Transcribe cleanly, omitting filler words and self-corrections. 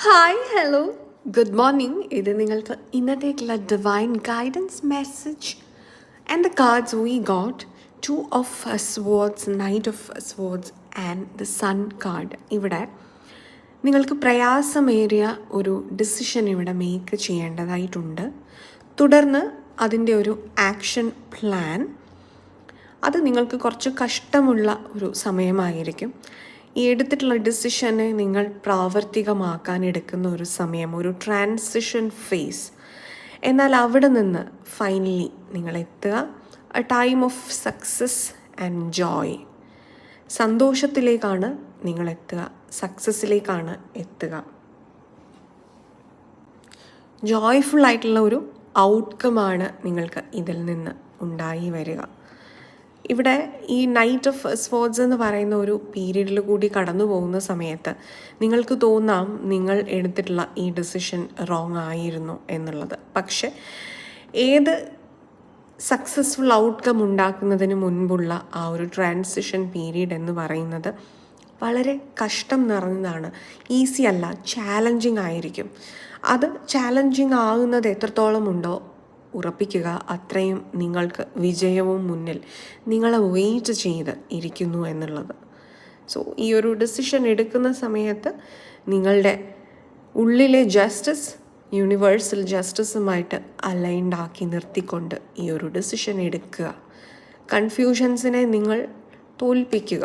Hi hello good morning. ഇത് നിങ്ങൾക്ക് ഇന്നത്തേക്കുള്ള divine guidance message and the cards we got 2 of swords, Knight of swords and the sun card. ഇവിടെ നിങ്ങൾക്ക് പ്രയാസമേറിയ ഒരു decision ഇവിടെ make ചെയ്യേണ്ടതായിട്ടുണ്ട്. തുടർന്ന് അതിൻ്റെ ഒരു ആക്ഷൻ പ്ലാൻ, അത് നിങ്ങൾക്ക് കുറച്ച് കഷ്ടമുള്ള ഒരു സമയമായിരിക്കും. ഈ എടുത്തിട്ടുള്ള ഡിസിഷനെ നിങ്ങൾ പ്രാവർത്തികമാക്കാൻ എടുക്കുന്ന ഒരു സമയം, ഒരു ട്രാൻസിഷൻ ഫേസ്. എന്നാൽ അവിടെ നിന്ന് ഫൈനലി നിങ്ങൾ എത്തുക a time of success and joy. സന്തോഷത്തിലേക്കാണ് നിങ്ങൾ എത്തുക, സക്സസ്സിലേക്കാണ് എത്തുക. ജോയ്ഫുൾ ആയിട്ടുള്ള ഒരു ഔട്ട്കമാണ് നിങ്ങൾക്ക് ഇതിൽ നിന്ന് ഉണ്ടായി വരിക. ഇവിടെ ഈ നൈറ്റ് ഓഫ് സ്പോർട്സ് എന്ന് പറയുന്ന ഒരു പീരീഡിൽ കൂടി കടന്നു പോകുന്ന സമയത്ത് നിങ്ങൾക്ക് തോന്നാം നിങ്ങൾ എടുത്തിട്ടുള്ള ഈ ഡിസിഷൻ റോങ് ആയിരുന്നു എന്നുള്ളത്. പക്ഷെ ഏത് സക്സസ്ഫുൾ ഔട്ട്കം ഉണ്ടാക്കുന്നതിന് മുൻപുള്ള ആ ഒരു ട്രാൻസിഷൻ പീരീഡ് എന്ന് പറയുന്നത് വളരെ കഷ്ടം നിറഞ്ഞതാണ്. ഈസി അല്ല, ചാലഞ്ചിങ് ആയിരിക്കും. അത് ചാലഞ്ചിങ് ആകുന്നത് എത്രത്തോളം ഉണ്ടോ ഉറപ്പിക്കുക, അത്രയും നിങ്ങൾക്ക് വിജയവും മുന്നിൽ നിങ്ങളെ വെയിറ്റ് ചെയ്ത് ഇരിക്കുന്നു എന്നുള്ളത്. സോ ഈ ഒരു ഡിസിഷൻ എടുക്കുന്ന സമയത്ത് നിങ്ങളുടെ ഉള്ളിലെ ജസ്റ്റിസ് യൂണിവേഴ്സൽ ജസ്റ്റിസുമായിട്ട് അലൈൻഡ് ആക്കി നിർത്തിക്കൊണ്ട് ഈ ഒരു ഡിസിഷൻ എടുക്കുക. കൺഫ്യൂഷൻസിനെ നിങ്ങൾ തോൽപ്പിക്കുക.